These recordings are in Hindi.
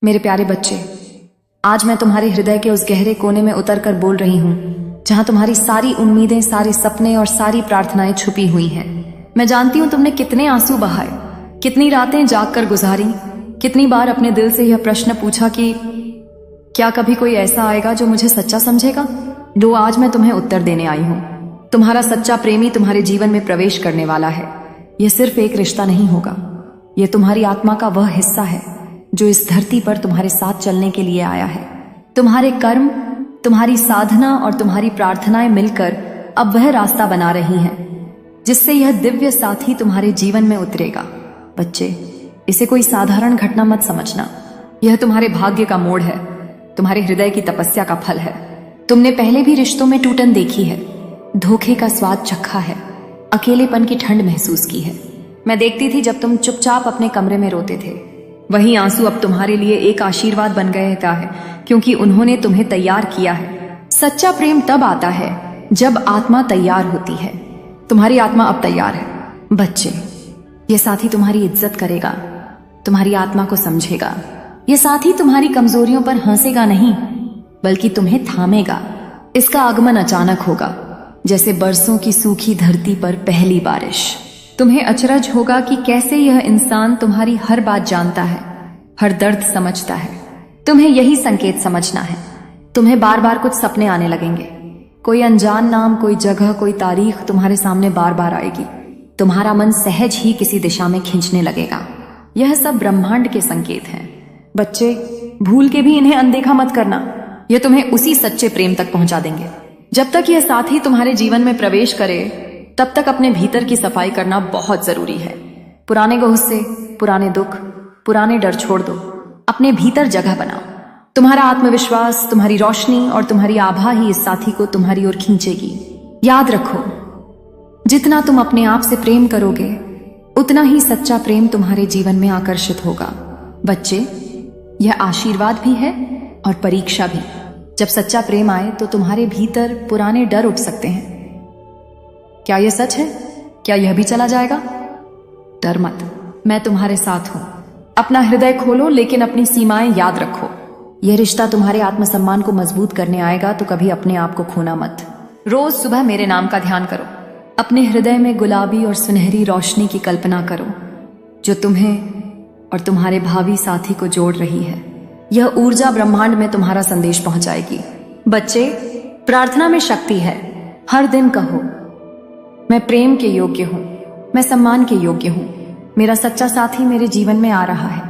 मेरे प्यारे बच्चे, आज मैं तुम्हारे हृदय के उस गहरे कोने में उतर कर बोल रही हूँ जहाँ तुम्हारी सारी उम्मीदें, सारे सपने और सारी प्रार्थनाएं छुपी हुई हैं। मैं जानती हूँ तुमने कितने आंसू बहाए, कितनी रातें जाग कर गुजारी, कितनी बार अपने दिल से यह प्रश्न पूछा कि क्या कभी कोई ऐसा आएगा जो मुझे सच्चा समझेगा। लो, आज मैं तुम्हें उत्तर देने आई हूँ। तुम्हारा सच्चा प्रेमी तुम्हारे जीवन में प्रवेश करने वाला है। यह सिर्फ एक रिश्ता नहीं होगा, यह तुम्हारी आत्मा का वह हिस्सा है जो इस धरती पर तुम्हारे साथ चलने के लिए आया है। तुम्हारे कर्म, तुम्हारी साधना और तुम्हारी प्रार्थनाएं मिलकर अब वह रास्ता बना रही हैं जिससे यह दिव्य साथी तुम्हारे जीवन में उतरेगा। बच्चे, इसे कोई साधारण घटना मत समझना। यह तुम्हारे भाग्य का मोड़ है, तुम्हारे हृदय की तपस्या का फल है। तुमने पहले भी रिश्तों में टूटन देखी है, धोखे का स्वाद चखा है, अकेलेपन की ठंड महसूस की है। मैं देखती थी जब तुम चुपचाप अपने कमरे में रोते थे। वही आंसू अब तुम्हारे लिए एक आशीर्वाद बन गए है, क्योंकि उन्होंने तुम्हें तैयार किया है। सच्चा प्रेम तब आता है जब आत्मा तैयार होती है। तुम्हारी आत्मा अब तैयार है। बच्चे, यह साथी तुम्हारी इज्जत करेगा, तुम्हारी आत्मा को समझेगा। यह साथी तुम्हारी कमजोरियों पर हंसेगा नहीं, बल्कि तुम्हें थामेगा। इसका आगमन अचानक होगा, जैसे बरसों की सूखी धरती पर पहली बारिश। तुम्हें अचरज होगा कि कैसे यह इंसान तुम्हारी हर बात जानता है, हर दर्द समझता है। तुम्हें यही संकेत समझना है। तुम्हें बार बार कुछ सपने आने लगेंगे। कोई अनजान नाम, कोई जगह, कोई तारीख तुम्हारे सामने बार बार आएगी। तुम्हारा मन सहज ही किसी दिशा में खींचने लगेगा। यह सब ब्रह्मांड के संकेत हैं। बच्चे, भूल के भी इन्हें अनदेखा मत करना। यह तुम्हें उसी सच्चे प्रेम तक पहुंचा देंगे। जब तक यह साथी तुम्हारे जीवन में प्रवेश करे, तब तक अपने भीतर की सफाई करना बहुत जरूरी है। पुराने गुस्से, पुराने दुख, पुराने डर छोड़ दो। अपने भीतर जगह बनाओ। तुम्हारा आत्मविश्वास, तुम्हारी रोशनी और तुम्हारी आभा ही इस साथी को तुम्हारी ओर खींचेगी। याद रखो, जितना तुम अपने आप से प्रेम करोगे, उतना ही सच्चा प्रेम तुम्हारे जीवन में आकर्षित होगा। बच्चे, यह आशीर्वाद भी है और परीक्षा भी। जब सच्चा प्रेम आए तो तुम्हारे भीतर पुराने डर उठ सकते हैं। क्या यह सच है? क्या यह भी चला जाएगा? डर मत, मैं तुम्हारे साथ हूं। अपना हृदय खोलो, लेकिन अपनी सीमाएं याद रखो। यह रिश्ता तुम्हारे आत्मसम्मान को मजबूत करने आएगा, तो कभी अपने आप को खोना मत। रोज सुबह मेरे नाम का ध्यान करो। अपने हृदय में गुलाबी और सुनहरी रोशनी की कल्पना करो जो तुम्हें और तुम्हारे भावी साथी को जोड़ रही है। यह ऊर्जा ब्रह्मांड में तुम्हारा संदेश पहुंचाएगी। बच्चे, प्रार्थना में शक्ति है। हर दिन कहो, मैं प्रेम के योग्य हूं, मैं सम्मान के योग्य हूं, मेरा सच्चा साथी मेरे जीवन में आ रहा है।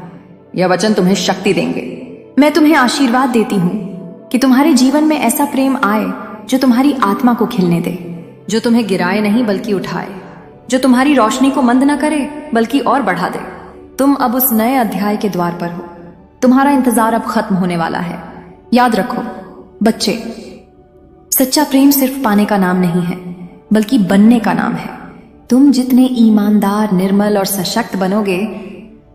यह वचन तुम्हें शक्ति देंगे। मैं तुम्हें आशीर्वाद देती हूं कि तुम्हारे जीवन में ऐसा प्रेम आए जो तुम्हारी आत्मा को खिलने दे, जो तुम्हें गिराए नहीं बल्कि उठाए, जो तुम्हारी रोशनी को मंद न करे बल्कि और बढ़ा दे। तुम अब उस नए अध्याय के द्वार पर हो। तुम्हारा इंतजार अब खत्म होने वाला है। याद रखो बच्चे, सच्चा प्रेम सिर्फ पाने का नाम नहीं है, बल्कि बनने का नाम है। तुम जितने ईमानदार, निर्मल और सशक्त बनोगे,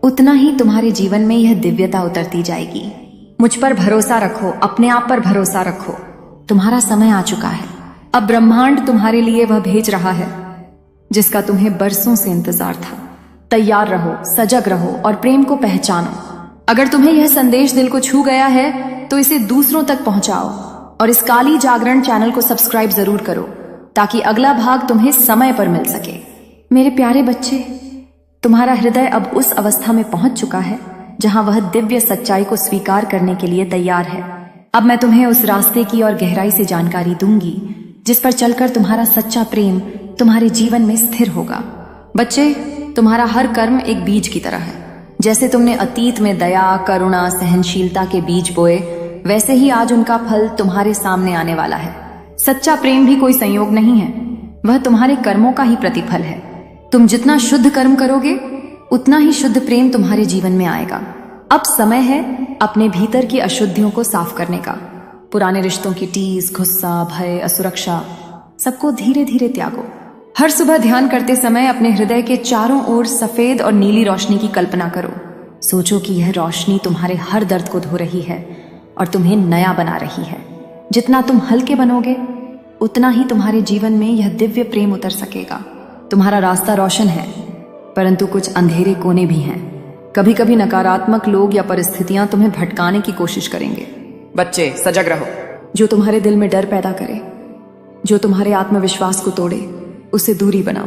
उतना ही तुम्हारे जीवन में यह दिव्यता उतरती जाएगी। मुझ पर भरोसा रखो, अपने आप पर भरोसा रखो। तुम्हारा समय आ चुका है। अब ब्रह्मांड तुम्हारे लिए वह भेज रहा है जिसका तुम्हें बरसों से इंतजार था। तैयार रहो, सजग रहो और प्रेम को पहचानो। अगर तुम्हें यह संदेश दिल को छू गया है तो इसे दूसरों तक पहुंचाओ और इस काली जागरण चैनल को सब्सक्राइब जरूर करो, ताकि अगला भाग तुम्हें समय पर मिल सके। मेरे प्यारे बच्चे, तुम्हारा हृदय अब उस अवस्था में पहुंच चुका है जहां वह दिव्य सच्चाई को स्वीकार करने के लिए तैयार है। अब मैं तुम्हें उस रास्ते की और गहराई से जानकारी दूंगी जिस पर चलकर तुम्हारा सच्चा प्रेम तुम्हारे जीवन में स्थिर होगा। बच्चे, तुम्हारा हर कर्म एक बीज की तरह है। जैसे तुमने अतीत में दया, करुणा, सहनशीलता के बीज बोए, वैसे ही आज उनका फल तुम्हारे सामने आने वाला है। सच्चा प्रेम भी कोई संयोग नहीं है, वह तुम्हारे कर्मों का ही प्रतिफल है। तुम जितना शुद्ध कर्म करोगे, उतना ही शुद्ध प्रेम तुम्हारे जीवन में आएगा। अब समय है अपने भीतर की अशुद्धियों को साफ करने का। पुराने रिश्तों की टीस, गुस्सा, भय, असुरक्षा, सबको धीरे धीरे त्यागो। हर सुबह ध्यान करते समय अपने हृदय के चारों ओर सफेद और नीली रोशनी की कल्पना करो। सोचो कि यह रोशनी तुम्हारे हर दर्द को धो रही है और तुम्हें नया बना रही है। जितना तुम हल्के बनोगे, उतना ही तुम्हारे जीवन में यह दिव्य प्रेम उतर सकेगा। तुम्हारा रास्ता रोशन है, परंतु कुछ अंधेरे कोने भी हैं। कभी कभी नकारात्मक लोग या परिस्थितियां तुम्हें भटकाने की कोशिश करेंगे। बच्चे सजग रहो। जो तुम्हारे दिल में डर पैदा करे, जो तुम्हारे आत्मविश्वास को तोड़े, उससे दूरी बनाओ।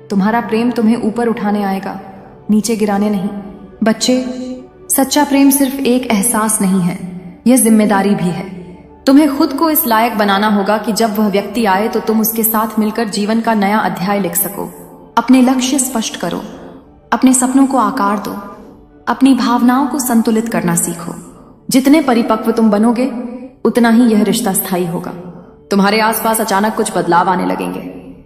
तुम्हारा प्रेम तुम्हें ऊपर उठाने आएगा, नीचे गिराने नहीं। बच्चे, सच्चा प्रेम सिर्फ एक एहसास नहीं है, यह जिम्मेदारी भी है। तुम्हें खुद को इस लायक बनाना होगा कि जब वह व्यक्ति आए तो तुम उसके साथ मिलकर जीवन का नया अध्याय लिख सको। अपने लक्ष्य स्पष्ट करो, अपने सपनों को आकार दो, अपनी भावनाओं को संतुलित करना सीखो। जितने परिपक्व तुम बनोगे, उतना ही यह रिश्ता स्थायी होगा। तुम्हारे आसपास अचानक कुछ बदलाव आने लगेंगे।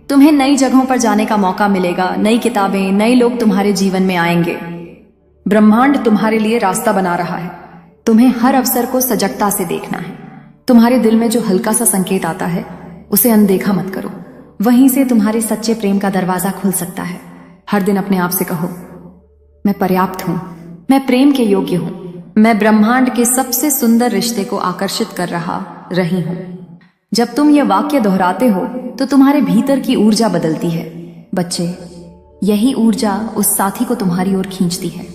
तुम्हें नई जगहों पर जाने का मौका मिलेगा, नई किताबें, नए लोग तुम्हारे जीवन में आएंगे। ब्रह्मांड तुम्हारे लिए रास्ता बना रहा है। तुम्हें हर अवसर को सजगता से देखना है। तुम्हारे दिल में जो हल्का सा संकेत आता है, उसे अनदेखा मत करो। वहीं से तुम्हारे सच्चे प्रेम का दरवाजा खुल सकता है। हर दिन अपने आप से कहो, मैं पर्याप्त हूं, मैं प्रेम के योग्य हूं, मैं ब्रह्मांड के सबसे सुंदर रिश्ते को आकर्षित कर रही हूं। जब तुम ये वाक्य दोहराते हो तो तुम्हारे भीतर की ऊर्जा बदलती है। बच्चे, यही ऊर्जा उस साथी को तुम्हारी ओर खींचती है।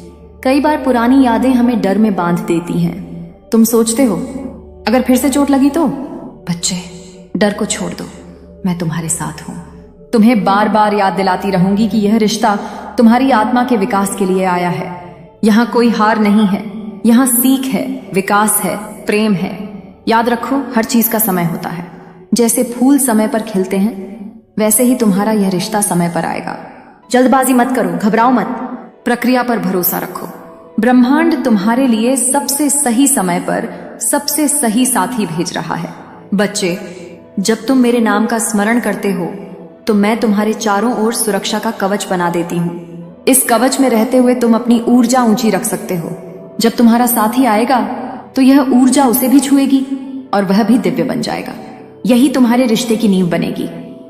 कई बार पुरानी यादें हमें डर में बांध देती हैं। तुम सोचते हो, अगर फिर से चोट लगी तो? बच्चे, डर को छोड़ दो, मैं तुम्हारे साथ हूं। तुम्हें बार बार याद दिलाती रहूंगी कि यह रिश्ता तुम्हारी आत्मा के विकास के लिए आया है। यहाँ कोई हार नहीं है, यहाँ सीख है, विकास है, प्रेम है। याद रखो, हर चीज का समय होता है। जैसे फूल समय पर खिलते हैं, वैसे ही तुम्हारा यह रिश्ता समय पर आएगा। जल्दबाजी मत करो, घबराओ मत, प्रक्रिया पर भरोसा रखो। ब्रह्मांड तुम्हारे लिए सबसे सही समय पर सबसे सही साथी भेज रहा है। बच्चे, जब तुम मेरे नाम का स्मरण करते हो तो मैं तुम्हारे चारों ओर सुरक्षा का कवच बना देती हूँ। इस कवच में रहते हुए तुम अपनी ऊर्जा ऊंची रख सकते हो। जब तुम्हारा साथी आएगा तो यह ऊर्जा उसे भी छुएगी और वह भी दिव्य बन जाएगा। यही तुम्हारे रिश्ते की नींव बनेगी।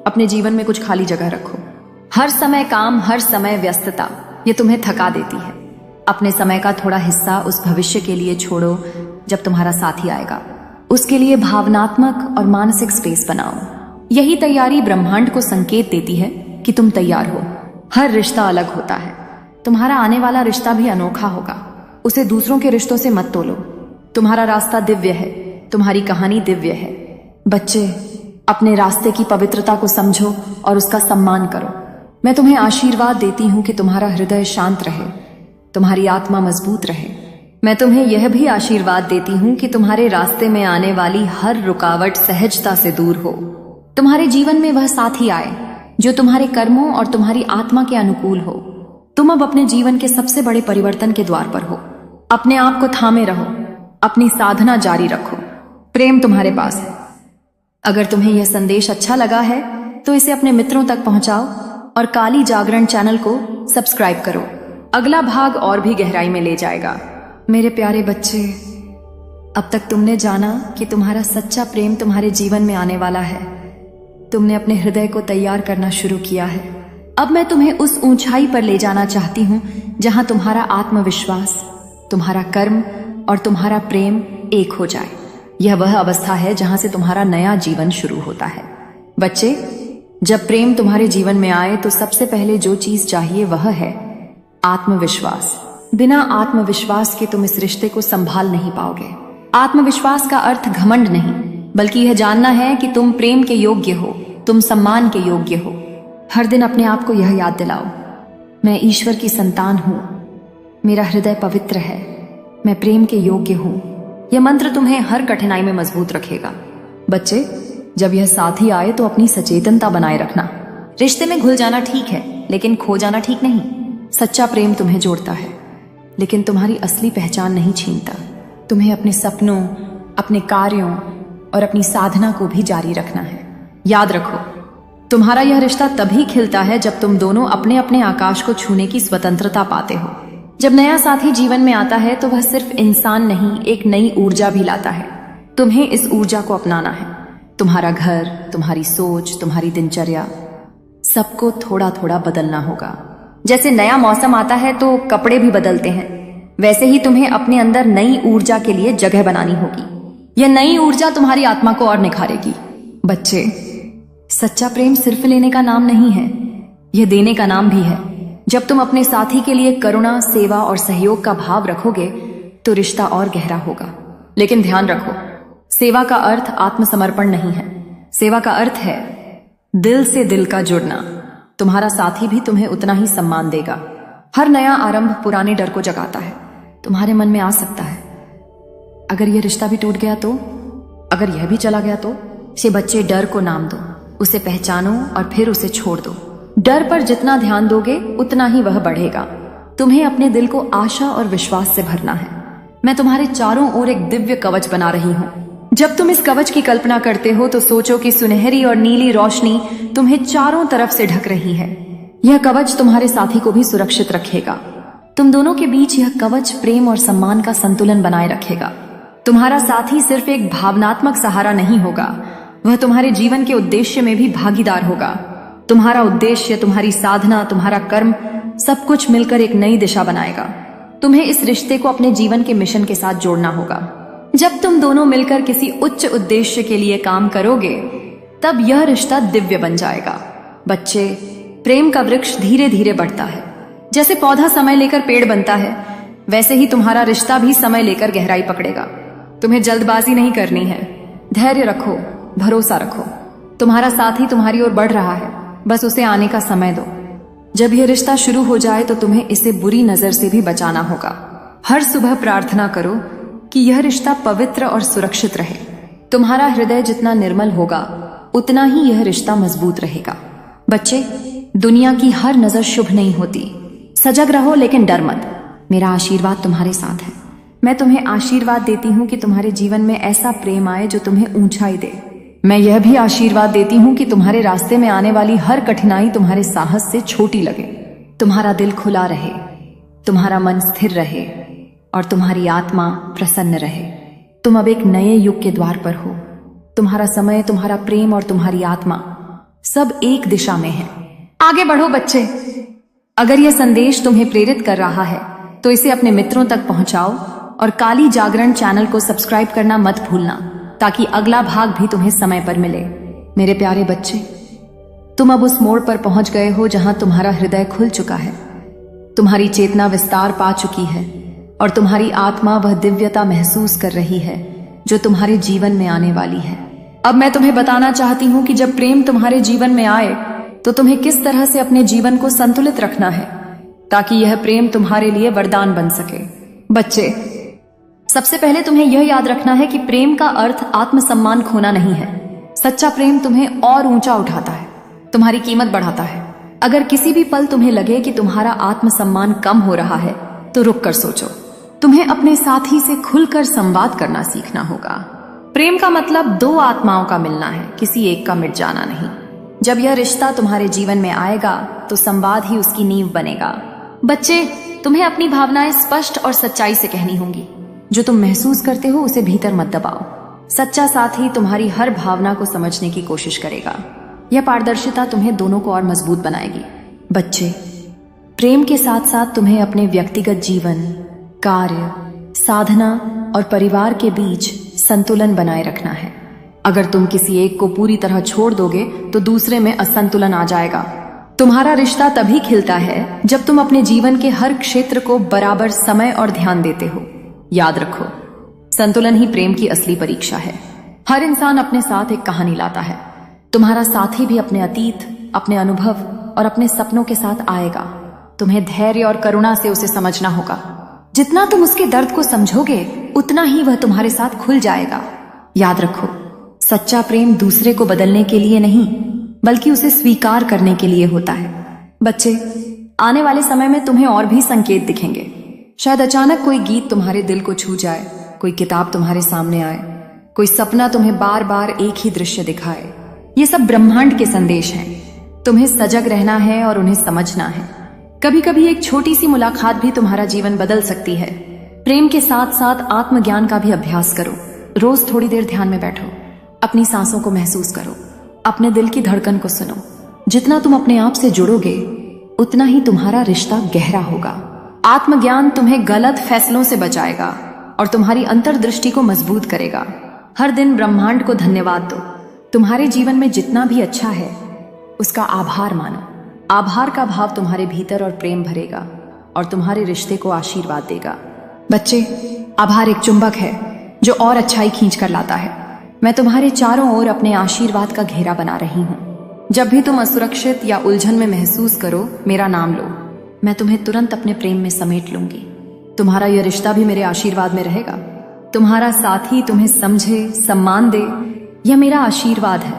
अपने जीवन में कुछ खाली जगह रखो। हर समय काम, हर समय व्यस्तता, ये तुम्हें थका देती है। अपने समय का थोड़ा हिस्सा उस भविष्य के लिए छोड़ो जब तुम्हारा साथी आएगा। उसके लिए भावनात्मक और मानसिक स्पेस बनाओ। यही तैयारी ब्रह्मांड को संकेत देती है कि तुम तैयार हो। हर रिश्ता अलग होता है। तुम्हारा आने वाला रिश्ता भी अनोखा होगा। उसे दूसरों के रिश्तों से मत तोलो। तुम्हारा रास्ता दिव्य है, तुम्हारी कहानी दिव्य है। बच्चे, अपने रास्ते की पवित्रता को समझो और उसका सम्मान करो। मैं तुम्हें आशीर्वाद देती हूँ कि तुम्हारा हृदय शांत रहे, तुम्हारी आत्मा मजबूत रहे। मैं तुम्हें यह भी आशीर्वाद देती हूँ कि तुम्हारे रास्ते में आने वाली हर रुकावट सहजता से दूर हो। तुम्हारे जीवन में वह साथी आए जो तुम्हारे कर्मों और तुम्हारी आत्मा के अनुकूल हो। तुम अब अपने जीवन के सबसे बड़े परिवर्तन के द्वार पर हो। अपने आप को थामे रहो, अपनी साधना जारी रखो। प्रेम तुम्हारे पास है। अगर तुम्हें यह संदेश अच्छा लगा है तो इसे अपने मित्रों तक पहुंचाओ और काली जागरण चैनल को सब्सक्राइब करो। अगला भाग और भी गहराई में ले जाएगा। मेरे प्यारे बच्चे, अब तक तुमने जाना कि तुम्हारा सच्चा प्रेम तुम्हारे जीवन में आने वाला है। तुमने अपने हृदय को तैयार करना शुरू किया है। अब मैं तुम्हें उस ऊंचाई पर ले जाना चाहती हूं जहां तुम्हारा आत्मविश्वास, तुम्हारा कर्म और तुम्हारा प्रेम एक हो जाए। यह वह अवस्था है जहां से तुम्हारा नया जीवन शुरू होता है। बच्चे, जब प्रेम तुम्हारे जीवन में आए तो सबसे पहले जो चीज चाहिए वह है आत्मविश्वास। बिना आत्मविश्वास के तुम इस रिश्ते को संभाल नहीं पाओगे। आत्मविश्वास का अर्थ घमंड नहीं, बल्कि यह जानना है कि तुम प्रेम के योग्य हो, तुम सम्मान के योग्य हो। हर दिन अपने आप को यह याद दिलाओ, मैं ईश्वर की संतान हूं, मेरा हृदय पवित्र है, मैं प्रेम के योग्य हूं। यह मंत्र तुम्हें हर कठिनाई में मजबूत रखेगा। बच्चे, जब यह साथी आए तो अपनी सचेतनता बनाए रखना। रिश्ते में घुल जाना ठीक है, लेकिन खो जाना ठीक नहीं। सच्चा प्रेम तुम्हें जोड़ता है, लेकिन तुम्हारी असली पहचान नहीं छीनता। तुम्हें अपने सपनों, अपने कार्यों और अपनी साधना को भी जारी रखना है। याद रखो, तुम्हारा यह रिश्ता तभी खिलता है जब तुम दोनों अपने अपने आकाश को छूने की स्वतंत्रता पाते हो। जब नया साथी जीवन में आता है तो वह सिर्फ इंसान नहीं, एक नई ऊर्जा भी लाता है। तुम्हें इस ऊर्जा को अपनाना है। तुम्हारा घर, तुम्हारी सोच, तुम्हारी दिनचर्या, सबको थोड़ा थोड़ा बदलना होगा। जैसे नया मौसम आता है तो कपड़े भी बदलते हैं, वैसे ही तुम्हें अपने अंदर नई ऊर्जा के लिए जगह बनानी होगी। यह नई ऊर्जा तुम्हारी आत्मा को और निखारेगी। बच्चे, सच्चा प्रेम सिर्फ लेने का नाम नहीं है, यह देने का नाम भी है। जब तुम अपने साथी के लिए करुणा, सेवा और सहयोग का भाव रखोगे तो रिश्ता और गहरा होगा। लेकिन ध्यान रखो, सेवा का अर्थ आत्मसमर्पण नहीं है। सेवा का अर्थ है दिल से दिल का जुड़ना। तुम्हारा साथी भी तुम्हें उतना ही सम्मान देगा। हर नया आरंभ पुराने डर को जगाता है। तुम्हारे मन में आ सकता है, अगर यह रिश्ता भी टूट गया तो, अगर यह भी चला गया तो। से बच्चे, डर को नाम दो, उसे पहचानो और फिर उसे छोड़ दो। डर पर जितना ध्यान दोगे उतना ही वह बढ़ेगा। तुम्हें अपने दिल को आशा और विश्वास से भरना है। मैं तुम्हारे चारों ओर एक दिव्य कवच बना रही हूँ। जब तुम इस कवच की कल्पना करते हो तो सोचो कि सुनहरी और नीली रोशनी तुम्हें चारों तरफ से ढक रही है। यह कवच तुम्हारे साथी को भी सुरक्षित रखेगा। तुम दोनों के बीच यह कवच प्रेम और सम्मान का संतुलन बनाए रखेगा। तुम्हारा साथी सिर्फ एक भावनात्मक सहारा नहीं होगा, वह तुम्हारे जीवन के उद्देश्य में भी भागीदार होगा। तुम्हारा उद्देश्य, तुम्हारी साधना, तुम्हारा कर्म, सब कुछ मिलकर एक नई दिशा बनाएगा। तुम्हें इस रिश्ते को अपने जीवन के मिशन के साथ जोड़ना होगा। जब तुम दोनों मिलकर किसी उच्च उद्देश्य के लिए काम करोगे तब यह रिश्ता दिव्य बन जाएगा। बच्चे, प्रेम का वृक्ष धीरे धीरे बढ़ता है। जैसे पौधा समय लेकर पेड़ बनता है, वैसे ही तुम्हारा रिश्ता भी समय लेकर गहराई पकड़ेगा। तुम्हें जल्दबाजी नहीं करनी है। धैर्य रखो, भरोसा रखो। तुम्हारा साथी तुम्हारी ओर बढ़ रहा है, बस उसे आने का समय दो। जब यह रिश्ता शुरू हो जाए तो तुम्हें इसे बुरी नजर से भी बचाना होगा। हर सुबह प्रार्थना करो कि यह रिश्ता पवित्र और सुरक्षित रहे। तुम्हारा हृदय जितना निर्मल होगा उतना ही यह रिश्ता मजबूत रहेगा। बच्चे, दुनिया की हर नजर शुभ नहीं होती। सजग रहो लेकिन डर मत। मेरा आशीर्वाद तुम्हारे साथ है। मैं तुम्हें आशीर्वाद देती हूँ कि तुम्हारे जीवन में ऐसा प्रेम आए जो तुम्हें ऊंचाई दे। मैं यह भी आशीर्वाद देती हूँ कि तुम्हारे रास्ते में आने वाली हर कठिनाई तुम्हारे साहस से छोटी लगे। तुम्हारा दिल खुला रहे, तुम्हारा मन स्थिर रहे और तुम्हारी आत्मा प्रसन्न रहे। तुम अब एक नए युग के द्वार पर हो। तुम्हारा समय, तुम्हारा प्रेम और तुम्हारी आत्मा सब एक दिशा में है। आगे बढ़ो बच्चे। अगर यह संदेश तुम्हें प्रेरित कर रहा है तो इसे अपने मित्रों तक पहुंचाओ और काली जागरण चैनल को सब्सक्राइब करना मत भूलना, ताकि अगला भाग भी तुम्हें समय पर मिले। मेरे प्यारे बच्चे, तुम अब उस मोड़ पर पहुंच गए हो जहां तुम्हारा हृदय खुल चुका है। तुम्हारी चेतना विस्तार पा चुकी है और तुम्हारी आत्मा वह दिव्यता महसूस कर रही है जो तुम्हारे जीवन में आने वाली है। अब मैं तुम्हें बताना चाहती हूँ कि जब प्रेम तुम्हारे जीवन में आए तो तुम्हें किस तरह से अपने जीवन को संतुलित रखना है ताकि यह प्रेम तुम्हारे लिए वरदान बन सके। बच्चे, सबसे पहले तुम्हें यह याद रखना है कि प्रेम का अर्थ आत्मसम्मान खोना नहीं है। सच्चा प्रेम तुम्हें और ऊंचा उठाता है, तुम्हारी कीमत बढ़ाता है। अगर किसी भी पल तुम्हें लगे कि तुम्हारा आत्मसम्मान कम हो रहा है तो रुक कर सोचो। तुम्हें अपने साथी से खुलकर संवाद करना सीखना होगा। प्रेम का मतलब दो आत्माओं का मिलना है, किसी एक का मिट जाना नहीं। जब यह रिश्ता तुम्हारे जीवन में आएगा तो संवाद ही उसकी नींव बनेगा। बच्चे, तुम्हें अपनी भावनाएं स्पष्ट और सच्चाई से कहनी होंगी। जो तुम महसूस करते हो उसे भीतर मत दबाओ। सच्चा साथी तुम्हारी हर भावना को समझने की कोशिश करेगा। यह पारदर्शिता तुम्हें दोनों को और मजबूत बनाएगी। बच्चे, प्रेम के साथ साथ तुम्हें अपने व्यक्तिगत जीवन, कार्य, साधना और परिवार के बीच संतुलन बनाए रखना है। अगर तुम किसी एक को पूरी तरह छोड़ दोगे तो दूसरे में असंतुलन आ जाएगा। तुम्हारा रिश्ता तभी खिलता है जब तुम अपने जीवन के हर क्षेत्र को बराबर समय और ध्यान देते हो। याद रखो, संतुलन ही प्रेम की असली परीक्षा है। हर इंसान अपने साथ एक कहानी लाता है। तुम्हारा साथी भी अपने अतीत, अपने अनुभव और अपने सपनों के साथ आएगा। तुम्हें धैर्य और करुणा से उसे समझना होगा। जितना तुम उसके दर्द को समझोगे उतना ही वह तुम्हारे साथ खुल जाएगा। याद रखो, सच्चा प्रेम दूसरे को बदलने के लिए नहीं बल्कि उसे स्वीकार करने के लिए होता है। बच्चे, आने वाले समय में तुम्हें और भी संकेत दिखेंगे। शायद अचानक कोई गीत तुम्हारे दिल को छू जाए, कोई किताब तुम्हारे सामने आए, कोई सपना तुम्हें बार बार एक ही दृश्य दिखाए। ये सब ब्रह्मांड के संदेश हैं। तुम्हें सजग रहना है और उन्हें समझना है। कभी कभी एक छोटी सी मुलाकात भी तुम्हारा जीवन बदल सकती है। प्रेम के साथ साथ आत्मज्ञान का भी अभ्यास करो। रोज थोड़ी देर ध्यान में बैठो, अपनी सांसों को महसूस करो, अपने दिल की धड़कन को सुनो। जितना तुम अपने आप से जुड़ोगे उतना ही तुम्हारा रिश्ता गहरा होगा। आत्मज्ञान तुम्हें गलत फैसलों से बचाएगा और तुम्हारी अंतर्दृष्टि को मजबूत करेगा। हर दिन ब्रह्मांड को धन्यवाद दो। तुम्हारे जीवन में जितना भी अच्छा है उसका आभार मानो। आभार का भाव तुम्हारे भीतर और प्रेम भरेगा और तुम्हारे रिश्ते को आशीर्वाद देगा। बच्चे, आभार एक चुंबक है जो और अच्छाई खींच कर लाता है। मैं तुम्हारे चारों ओर अपने आशीर्वाद का घेरा बना रही हूँ। जब भी तुम असुरक्षित या उलझन में महसूस करो, मेरा नाम लो, मैं तुम्हें तुरंत अपने प्रेम में समेट लूंगी। तुम्हारा यह रिश्ता भी मेरे आशीर्वाद में रहेगा। तुम्हारा साथी तुम्हें समझे, सम्मान दे, यह मेरा आशीर्वाद है।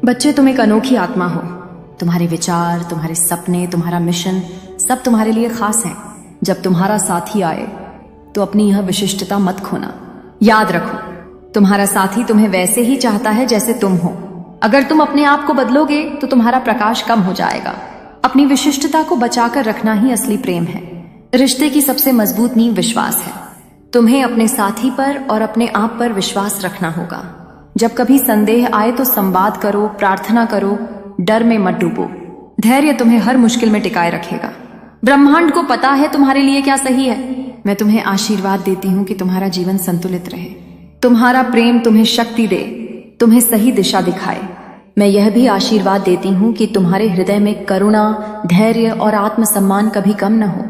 बच्चे, तुम एक अनोखी आत्मा हो। तुम्हारे विचार, तुम्हारे सपने, तुम्हारा मिशन सब तुम्हारे लिए खास हैं। जब तुम्हारा साथी आए तो अपनी यह विशिष्टता मत खोना। याद रखो, तुम्हारा साथी तुम्हें वैसे ही चाहता है जैसे तुम हो। अगर तुम अपने आप को बदलोगे तो तुम्हारा प्रकाश कम हो जाएगा। अपनी विशिष्टता को बचाकर रखना ही असली प्रेम है। रिश्ते की सबसे मजबूत नींव विश्वास है। तुम्हें अपने साथी पर और अपने आप पर विश्वास रखना होगा। जब कभी संदेह आए तो संवाद करो, प्रार्थना करो, डर में मत डूबो। धैर्य तुम्हें हर मुश्किल में टिकाए रखेगा। ब्रह्मांड को पता है तुम्हारे लिए क्या सही है। मैं तुम्हें आशीर्वाद देती हूँ कि तुम्हारा जीवन संतुलित रहे। तुम्हारा प्रेम तुम्हें शक्ति दे, तुम्हें सही दिशा दिखाए। मैं यह भी आशीर्वाद देती हूँ कि तुम्हारे हृदय में करुणा, धैर्य और आत्मसम्मान कभी कम न हो।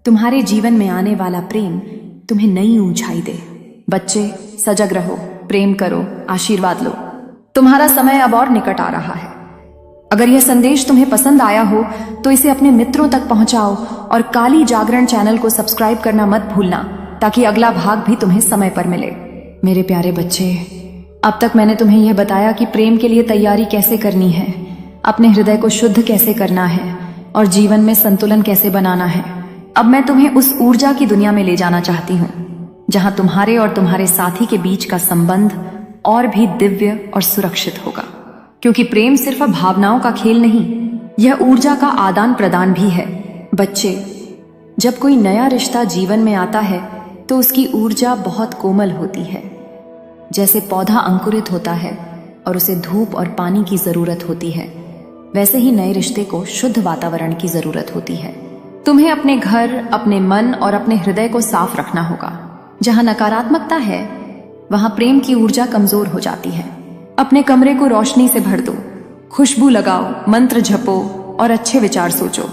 तुम्हारे जीवन में आने वाला प्रेम तुम्हें नई ऊंचाई दे। बच्चे, सजग रहो, प्रेम करो, आशीर्वाद लो। तुम्हारा समय अब और निकट आ रहा है। अगर यह संदेश तुम्हें पसंद आया हो तो इसे अपने मित्रों तक पहुंचाओ और काली जागरण चैनल को सब्सक्राइब करना मत भूलना, ताकि अगला भाग भी तुम्हें समय पर मिले। मेरे प्यारे बच्चे, अब तक मैंने तुम्हें यह बताया कि प्रेम के लिए तैयारी कैसे करनी है, अपने हृदय को शुद्ध कैसे करना है और जीवन में संतुलन कैसे बनाना है। अब मैं तुम्हें उस ऊर्जा की दुनिया में ले जाना चाहती हूँ जहां तुम्हारे और तुम्हारे साथी के बीच का संबंध और भी दिव्य और सुरक्षित होगा। क्योंकि प्रेम सिर्फ भावनाओं का खेल नहीं, यह ऊर्जा का आदान प्रदान भी है। बच्चे, जब कोई नया रिश्ता जीवन में आता है तो उसकी ऊर्जा बहुत कोमल होती है। जैसे पौधा अंकुरित होता है और उसे धूप और पानी की जरूरत होती है, वैसे ही नए रिश्ते को शुद्ध वातावरण की जरूरत होती है। तुम्हें अपने घर, अपने मन और अपने हृदय को साफ रखना होगा। जहां नकारात्मकता है वहां प्रेम की ऊर्जा कमजोर हो जाती है। अपने कमरे को रोशनी से भर दो, खुशबू लगाओ, मंत्र जपो और अच्छे विचार सोचो।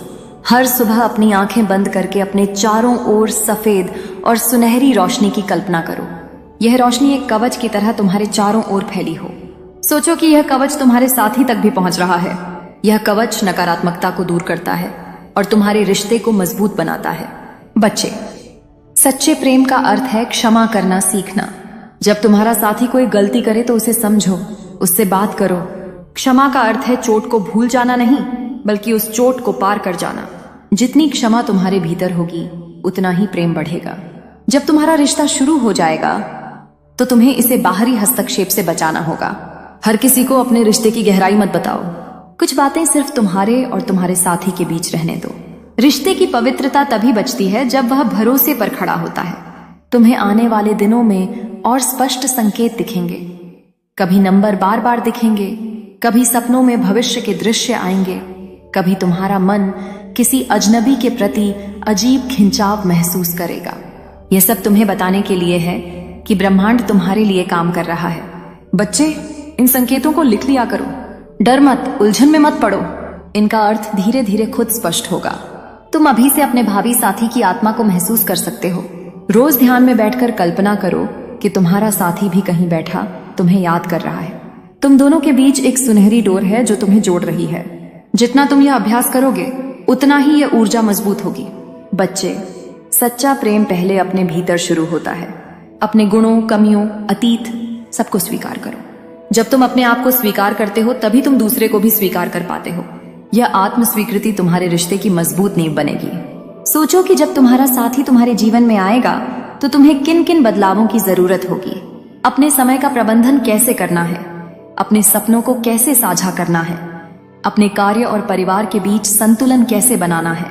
हर सुबह अपनी आंखें बंद करके अपने चारों ओर सफेद और सुनहरी रोशनी की कल्पना करो। यह रोशनी एक कवच की तरह तुम्हारे चारों ओर फैली हो। सोचो कि यह कवच तुम्हारे साथी तक भी पहुंच रहा है। यह कवच नकारात्मकता को दूर करता है और तुम्हारे रिश्ते को मजबूत बनाता है। बच्चे, सच्चे प्रेम का अर्थ है क्षमा करना सीखना। जब तुम्हारा साथी कोई गलती करे तो उसे समझो, उससे बात करो। क्षमा का अर्थ है चोट को भूल जाना नहीं, बल्कि उस चोट को पार कर जाना। जितनी क्षमा तुम्हारे भीतर होगी उतना ही प्रेम बढ़ेगा। जब तुम्हारा रिश्ता शुरू हो जाएगा तो तुम्हें इसे बाहरी हस्तक्षेप से बचाना होगा। हर किसी को अपने रिश्ते की गहराई मत बताओ। कुछ बातें सिर्फ तुम्हारे और तुम्हारे साथी के बीच रहने दो। रिश्ते की पवित्रता तभी बचती है जब वह भरोसे पर खड़ा होता है। तुम्हें आने वाले दिनों में और स्पष्ट संकेत दिखेंगे। कभी नंबर बार बार दिखेंगे, कभी सपनों में भविष्य के दृश्य आएंगे, कभी तुम्हारा मन किसी अजनबी के प्रति अजीब खिंचाव महसूस करेगा। यह सब तुम्हें बताने के लिए है कि ब्रह्मांड तुम्हारे लिए काम कर रहा है। बच्चे, इन संकेतों को लिख लिया करो। डर मत, उलझन में मत पड़ो। इनका अर्थ धीरे धीरे खुद स्पष्ट होगा। तुम अभी से अपने भावी साथी की आत्मा को महसूस कर सकते हो। रोज ध्यान में बैठकर कल्पना करो कि तुम्हारा साथी भी कहीं बैठा तुम्हें याद कर रहा है। तुम दोनों के बीच एक सुनहरी डोर है जो तुम्हें जोड़ रही है। जितना तुम यह अभ्यास करोगे उतना ही यह ऊर्जा मजबूत होगी। बच्चे, सच्चा प्रेम पहले अपने भीतर शुरू होता है। अपने गुणों, कमियों, अतीत सबको स्वीकार करो। जब तुम अपने आप को स्वीकार करते हो तभी तुम दूसरे को भी स्वीकार कर पाते हो। यह आत्म स्वीकृति तुम्हारे रिश्ते की मजबूत नींव बनेगी। सोचो कि जब तुम्हारा साथी तुम्हारे जीवन में आएगा तो तुम्हें किन किन बदलावों की जरूरत होगी। अपने समय का प्रबंधन कैसे करना है, अपने सपनों को कैसे साझा करना है, अपने कार्य और परिवार के बीच संतुलन कैसे बनाना है।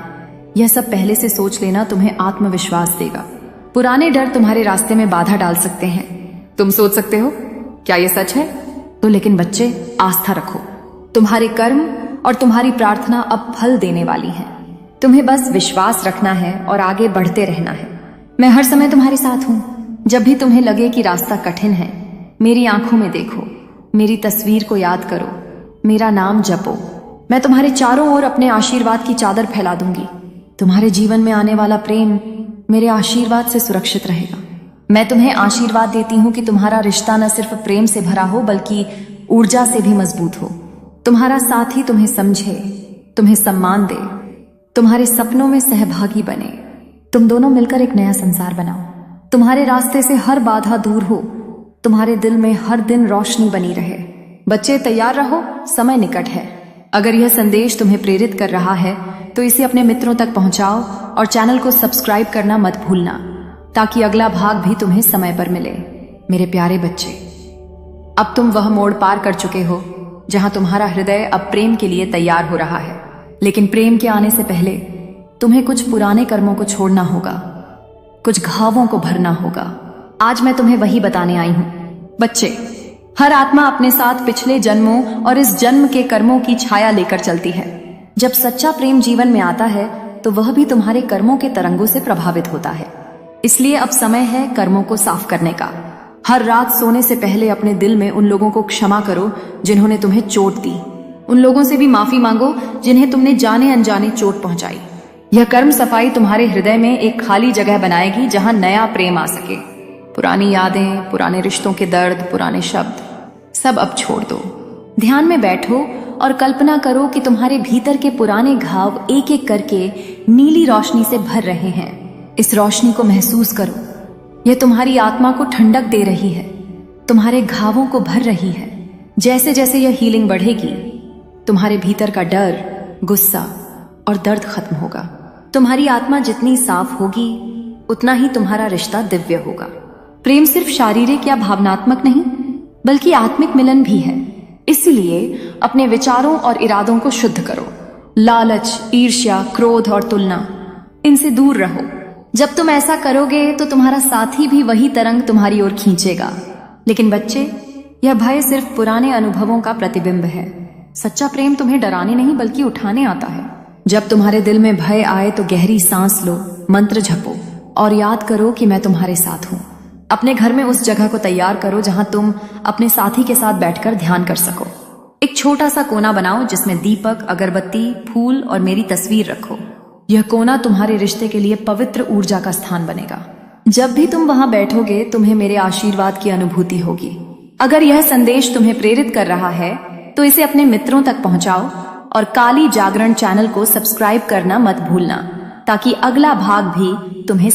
यह सब पहले से सोच लेना तुम्हें आत्मविश्वास देगा। पुराने डर तुम्हारे रास्ते में बाधा डाल सकते हैं। तुम सोच सकते हो, क्या यह सच है? तो लेकिन बच्चे, आस्था रखो। तुम्हारे कर्म और तुम्हारी प्रार्थना अब फल देने वाली है। तुम्हें बस विश्वास रखना है और आगे बढ़ते रहना है। मैं हर समय तुम्हारे साथ हूं। जब भी तुम्हें लगे कि रास्ता कठिन है, मेरी आंखों में देखो, मेरी तस्वीर को याद करो, मेरा नाम जपो मैं तुम्हारे चारों ओर अपने आशीर्वाद की चादर फैला दूंगी। तुम्हारे जीवन में आने वाला प्रेम मेरे आशीर्वाद से सुरक्षित रहेगा। मैं तुम्हें आशीर्वाद देती हूँ कि तुम्हारा रिश्ता न सिर्फ प्रेम से भरा हो बल्कि ऊर्जा से भी मजबूत हो। तुम्हारा साथी तुम्हें समझे, तुम्हें सम्मान दे, तुम्हारे सपनों में सहभागी बने। तुम दोनों मिलकर एक नया संसार बनाओ। तुम्हारे रास्ते से हर बाधा दूर हो, तुम्हारे दिल में हर दिन रोशनी बनी रहे। बच्चे तैयार रहो, समय निकट है। अगर यह संदेश तुम्हें प्रेरित कर रहा है तो इसे अपने मित्रों तक पहुंचाओ और चैनल को सब्सक्राइब करना मत भूलना, ताकि अगला भाग भी तुम्हें समय पर मिले। मेरे प्यारे बच्चे, अब तुम वह मोड़ पार कर चुके हो जहां तुम्हारा हृदय अब प्रेम के लिए तैयार हो रहा है। लेकिन प्रेम के आने से पहले तुम्हें कुछ पुराने कर्मों को छोड़ना होगा, कुछ घावों को भरना होगा। आज मैं तुम्हें वही बताने आई हूं। बच्चे, हर आत्मा अपने साथ पिछले जन्मों और इस जन्म के कर्मों की छाया लेकर चलती है। जब सच्चा प्रेम जीवन में आता है तो वह भी तुम्हारे कर्मों के तरंगों से प्रभावित होता है। इसलिए अब समय है कर्मों को साफ करने का। हर रात सोने से पहले अपने दिल में उन लोगों को क्षमा करो जिन्होंने तुम्हें चोट दी। उन लोगों से भी माफी मांगो जिन्हें तुमने जाने अनजाने चोट पहुंचाई। यह कर्म सफाई तुम्हारे हृदय में एक खाली जगह बनाएगी जहां नया प्रेम आ सके। पुरानी यादें, पुराने रिश्तों के दर्द, पुराने शब्द सब अब छोड़ दो। ध्यान में बैठो और कल्पना करो कि तुम्हारे भीतर के पुराने घाव एक एक करके नीली रोशनी से भर रहे हैं। इस रोशनी को महसूस करो, यह तुम्हारी आत्मा को ठंडक दे रही है, तुम्हारे घावों को भर रही है। जैसे जैसे यह हीलिंग बढ़ेगी, तुम्हारे भीतर का डर, गुस्सा और दर्द खत्म होगा। तुम्हारी आत्मा जितनी साफ होगी उतना ही तुम्हारा रिश्ता दिव्य होगा। प्रेम सिर्फ शारीरिक या भावनात्मक नहीं बल्कि आत्मिक मिलन भी है। इसलिए अपने विचारों और इरादों को शुद्ध करो। लालच, ईर्ष्या, क्रोध और तुलना, इनसे दूर रहो। जब तुम ऐसा करोगे तो तुम्हारा साथी भी वही तरंग तुम्हारी ओर खींचेगा। लेकिन बच्चे, यह भय सिर्फ पुराने अनुभवों का प्रतिबिंब है। सच्चा प्रेम तुम्हें डराने नहीं बल्कि उठाने आता है। जब तुम्हारे दिल में भय आए तो गहरी सांस लो, मंत्र जपो और याद करो कि मैं तुम्हारे साथ हूं। अपने घर में उस जगह को तैयार करो जहां तुम अपने साथी के साथ बैठकर ध्यान कर सको। एक छोटा सा कोना बनाओ जिसमें दीपक, अगरबत्ती, फूल और मेरी तस्वीर रखो। यह कोना तुम्हारे रिश्ते के लिए पवित्र ऊर्जा का स्थान बनेगा। जब भी तुम वहां बैठोगे तुम्हें मेरे आशीर्वाद की अनुभूति होगी। अगर यह संदेश तुम्हें प्रेरित कर रहा है तो इसे अपने मित्रों तक पहुंचाओ और काली जागरण चैनल को सब्सक्राइब करना मत भूलना, ताकि अगला भाग भी तुम्हें